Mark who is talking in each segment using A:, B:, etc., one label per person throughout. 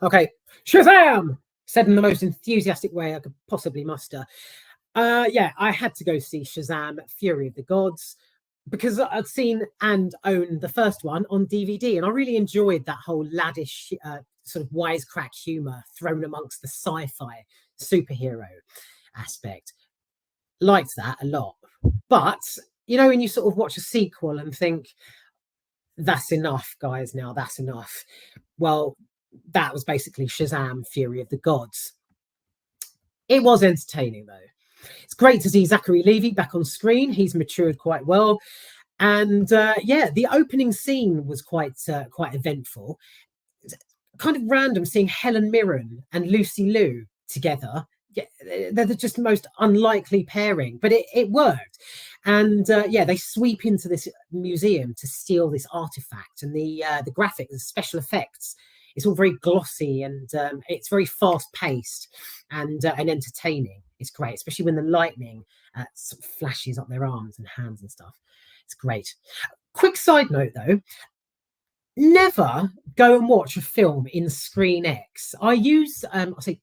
A: Okay, Shazam! Said in the most enthusiastic way I could possibly muster. Yeah, I had to go see Shazam: Fury of the Gods because I'd seen and owned the first one on DVD, and I really enjoyed that whole laddish sort of wisecrack humor thrown amongst the sci-fi superhero aspect. Liked that a lot, but you know, when you sort of watch a sequel and think, "That's enough, guys. Now that's enough." Well, that was basically Shazam: Fury of the Gods. It was entertaining though. It's great to see Zachary Levi back on screen. He's matured quite well. And yeah, the opening scene was quite eventful. It's kind of random seeing Helen Mirren and Lucy Liu together. Yeah, they're just the most unlikely pairing, but it worked. And yeah, they sweep into this museum to steal this artifact, and the graphics, the special effects, it's all very glossy, and it's very fast paced and entertaining. It's great, especially when the lightning sort of flashes up their arms and hands and stuff. It's great. Quick side note though, never go and watch a film in Screen X. I visit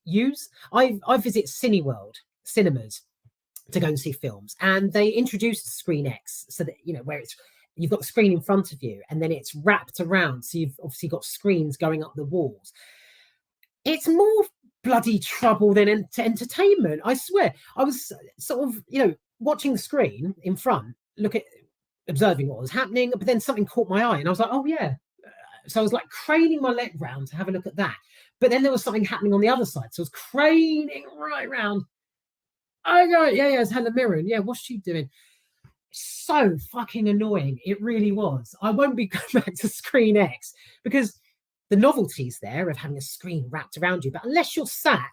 A: Cineworld cinemas to go and see films, and they introduced Screen X so that, you know, where it's, you've got the screen in front of you and then it's wrapped around, so you've obviously got screens going up the walls. It's more bloody trouble than entertainment, I swear. I was sort of, you know, watching the screen in front, observing what was happening, but then something caught my eye and I was like, oh yeah. So I was like craning my leg round to have a look at that, but then there was something happening on the other side, so I was craning right round. Oh yeah, it's Helen Mirren. Yeah, what's she doing? So fucking annoying. It really was. I won't be going back to Screen X because the novelty's there of having a screen wrapped around you, but unless you're sat,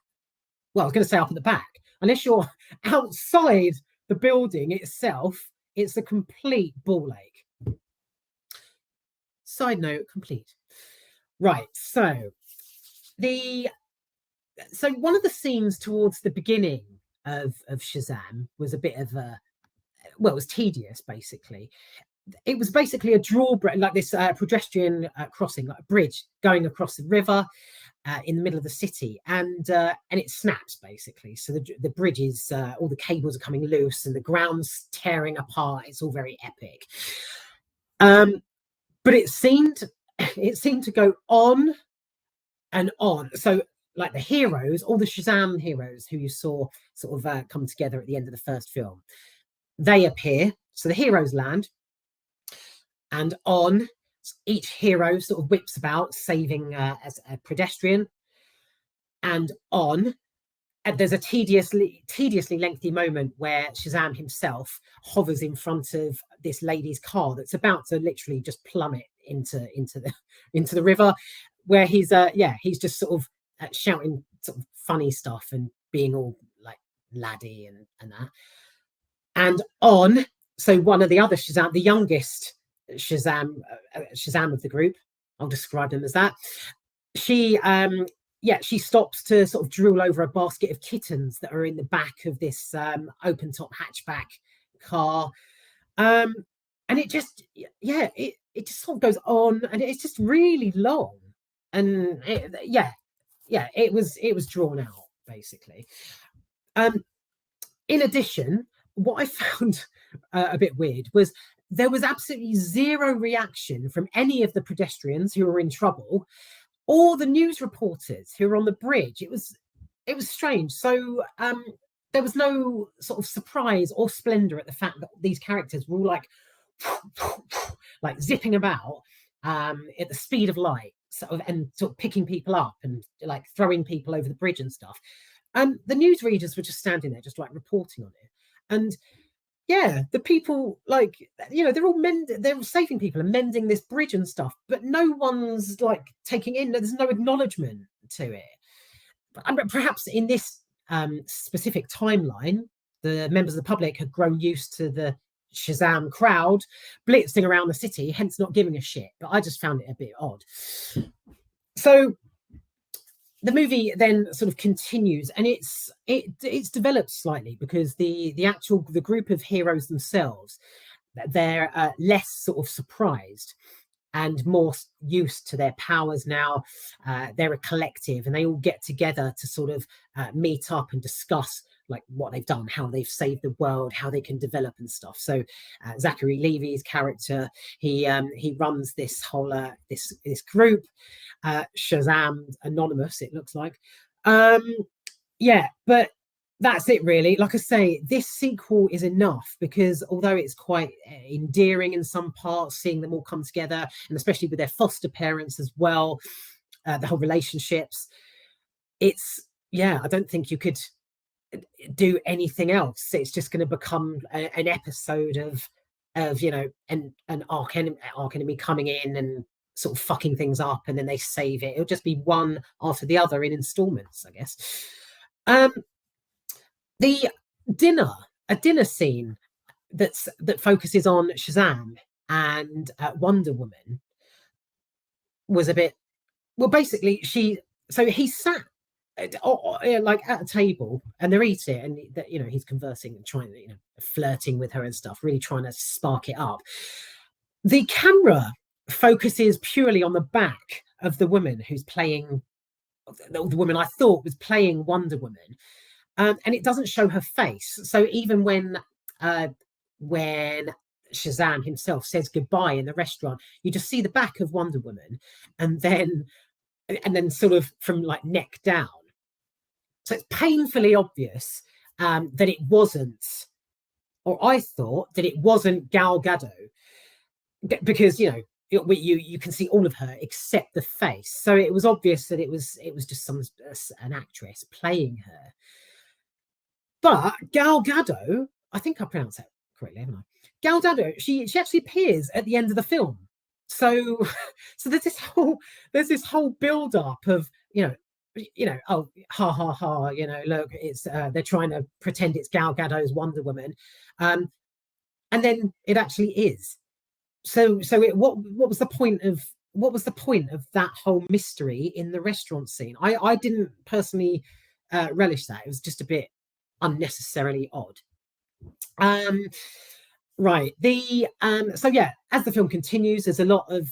A: well, I was going to say up at the back, unless you're outside the building itself, it's a complete ball ache. Side note complete. Right, so one of the scenes towards the beginning of Shazam was a bit of a, well, it was tedious basically. It was basically a drawbridge, like this pedestrian crossing, like a bridge going across the river in the middle of the city, and it snaps basically. So the bridge is, all the cables are coming loose and the ground's tearing apart. It's all very epic. But it seemed to go on and on. So like the heroes, all the Shazam heroes who you saw sort of come together at the end of the first film, they appear. So the heroes land, and on each hero sort of whips about saving as a pedestrian, and on. And there's a tediously lengthy moment where Shazam himself hovers in front of this lady's car that's about to literally just plummet into the river, where he's just sort of shouting sort of funny stuff and being all like laddie and that. And on, so one of the other Shazam, the youngest Shazam of the group, I'll describe him as that. She stops to sort of drool over a basket of kittens that are in the back of this open top hatchback car. And it just, it just sort of goes on, and it's just really long. And it was drawn out basically. In addition, what I found a bit weird was there was absolutely zero reaction from any of the pedestrians who were in trouble, or the news reporters who were on the bridge. It was strange. So there was no sort of surprise or splendor at the fact that these characters were all like zipping about at the speed of light, and sort of picking people up and like throwing people over the bridge and stuff. The newsreaders were just standing there, just like reporting on it. And yeah, the people, like, you know, they're saving people and mending this bridge and stuff, but no one's like taking in, there's no acknowledgement to it. But perhaps in this specific timeline, the members of the public had grown used to the Shazam crowd blitzing around the city, hence not giving a shit. But I just found it a bit odd. So the movie then sort of continues, and it's developed slightly because the group of heroes themselves, they're less sort of surprised, and more used to their powers now. They're a collective, and they all get together to sort of meet up and discuss like what they've done, how they've saved the world, how they can develop and stuff. So Zachary Levi's character, he runs this whole this group, Shazam Anonymous, it looks like. Yeah, but that's it really. Like I say, this sequel is enough because although it's quite endearing in some parts, seeing them all come together, and especially with their foster parents as well, the whole relationships, it's, yeah, I don't think you could do anything else. It's just going to become an episode of you know, an arc enemy coming in and sort of fucking things up, and then they save it. It'll just be one after the other in installments, I guess. The a dinner scene that focuses on Shazam and Wonder Woman was a bit, well, basically he sat like at a table and they're eating, and you know, he's conversing and trying, you know, flirting with her and stuff, really trying to spark it up. The camera focuses purely on the back of the woman who's playing, the woman I thought was playing Wonder Woman, and it doesn't show her face. So even when Shazam himself says goodbye in the restaurant, you just see the back of Wonder Woman, and then sort of from like neck down. So it's painfully obvious that it wasn't, or I thought that it wasn't Gal Gadot, because you know, you can see all of her except the face. So it was obvious that it was just an actress playing her. But Gal Gadot, I think I pronounced that correctly, haven't I? Gal Gadot, she actually appears at the end of the film. So there's this whole build up of, you know, oh, ha ha ha, you know, look, it's they're trying to pretend it's Gal Gadot's Wonder Woman, and then it actually is. So what was the point of that whole mystery in the restaurant scene? I didn't personally relish that. It was just a bit unnecessarily odd. Right. So yeah, as the film continues, there's a lot of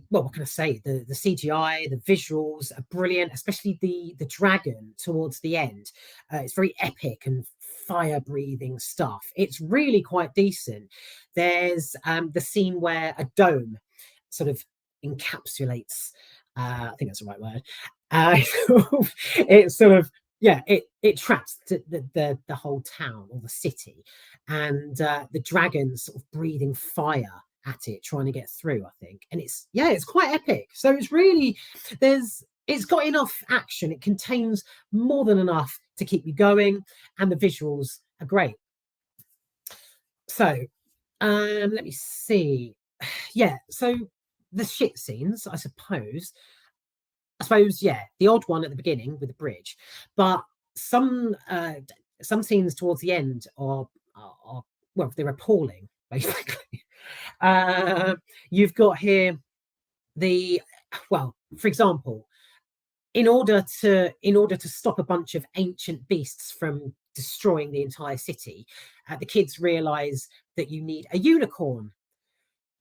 A: what can I say? The CGI, the visuals are brilliant, especially the dragon towards the end. It's very epic and fire-breathing stuff. It's really quite decent. There's the scene where a dome sort of encapsulates, I think that's the right word. It's sort of, yeah, it traps the whole town or the city, and the dragon's sort of breathing fire at it, trying to get through, I think. And it's quite epic. So it's really, it's got enough action. It contains more than enough to keep you going, and the visuals are great. So let me see. Yeah, so the shit scenes, I suppose, yeah, the odd one at the beginning with the bridge, but some scenes towards the end are well, they're appalling, basically. You've got here for example, in order to stop a bunch of ancient beasts from destroying the entire city, the kids realize that you need a unicorn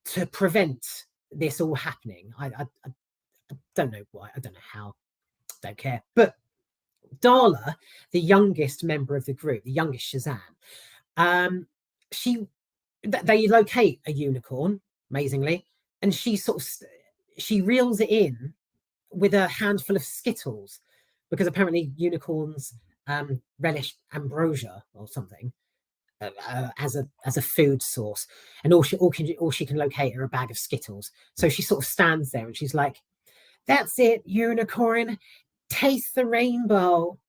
A: to prevent this all happening. I don't know why, I don't know how, don't care. But Darla, the youngest member of the group, the youngest Shazam, they locate a unicorn, amazingly, and she she reels it in with a handful of Skittles, because apparently unicorns relish ambrosia or something as a food source, and all she can locate are a bag of Skittles. So she sort of stands there and she's like, "That's it, unicorn. Taste the rainbow."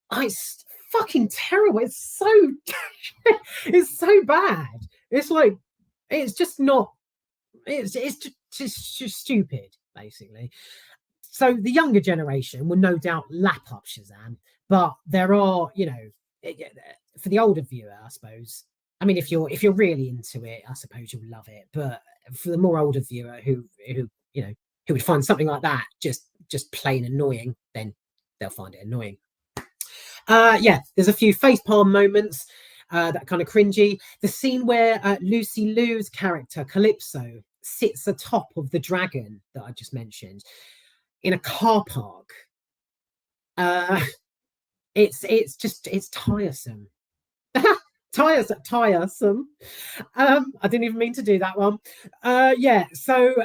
A: Oh, it's fucking terrible. It's so it's so bad. It's like, it's just not. It's just stupid, basically. So the younger generation will no doubt lap up Shazam, but there are, you know, for the older viewer, I suppose. I mean, if you're really into it, I suppose you'll love it. But for the more older viewer who you know, who would find something like that just plain annoying, then they'll find it annoying. Yeah, there's a few facepalm moments that are kind of cringy. The scene where Lucy Liu's character Calypso sits atop of the dragon that I just mentioned in a car park. It's tiresome. Tiresome. I didn't even mean to do that one. Yeah, so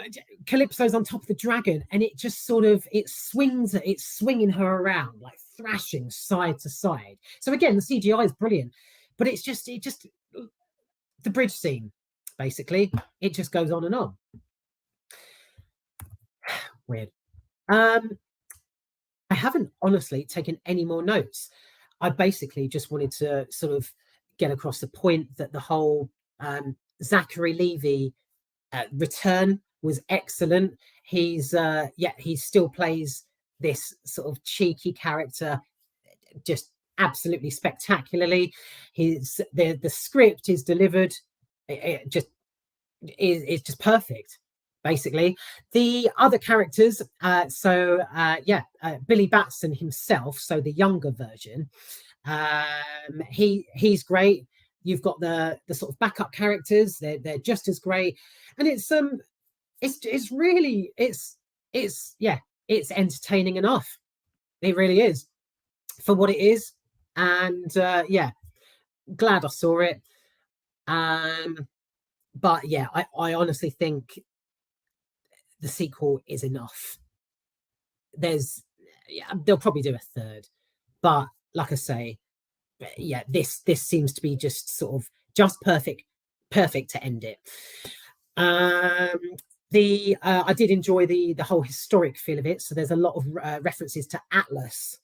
A: Calypso's on top of the dragon, and it just sort of it's swinging her around, like thrashing side to side. So again, the CGI is brilliant, but it just the bridge scene, basically, it just goes on and on. Weird. I haven't honestly taken any more notes. I basically just wanted to sort of get across the point that the whole Zachary Levi return was excellent. He still plays this sort of cheeky character just absolutely spectacularly. The script is delivered. It just is just perfect. Basically, the other characters. Billy Batson himself, so the younger version. He's great. You've got the sort of backup characters. They're just as great, and it's entertaining enough. It really is for what it is, and glad I saw it. But yeah, I honestly think the sequel is enough. They'll probably do a third, but like I say, yeah, this seems to be just sort of just perfect to end it. I did enjoy the whole historic feel of it. So there's a lot of references to Atlas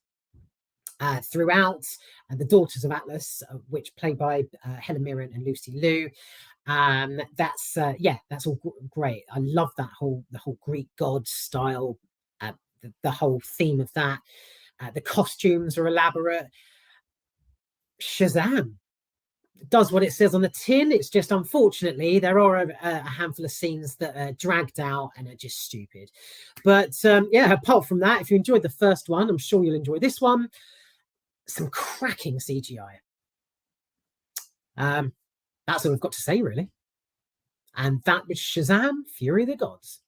A: throughout, the Daughters of Atlas, which played by Helen Mirren and Lucy Liu. That's all great. I love the whole Greek god style, the whole theme of that. The costumes are elaborate. Shazam does what it says on the tin. It's just, unfortunately, there are a handful of scenes that are dragged out and are just stupid. But apart from that, if you enjoyed the first one, I'm sure you'll enjoy this one. Some cracking CGI. That's all I've got to say, really. And that was Shazam! Fury of the Gods.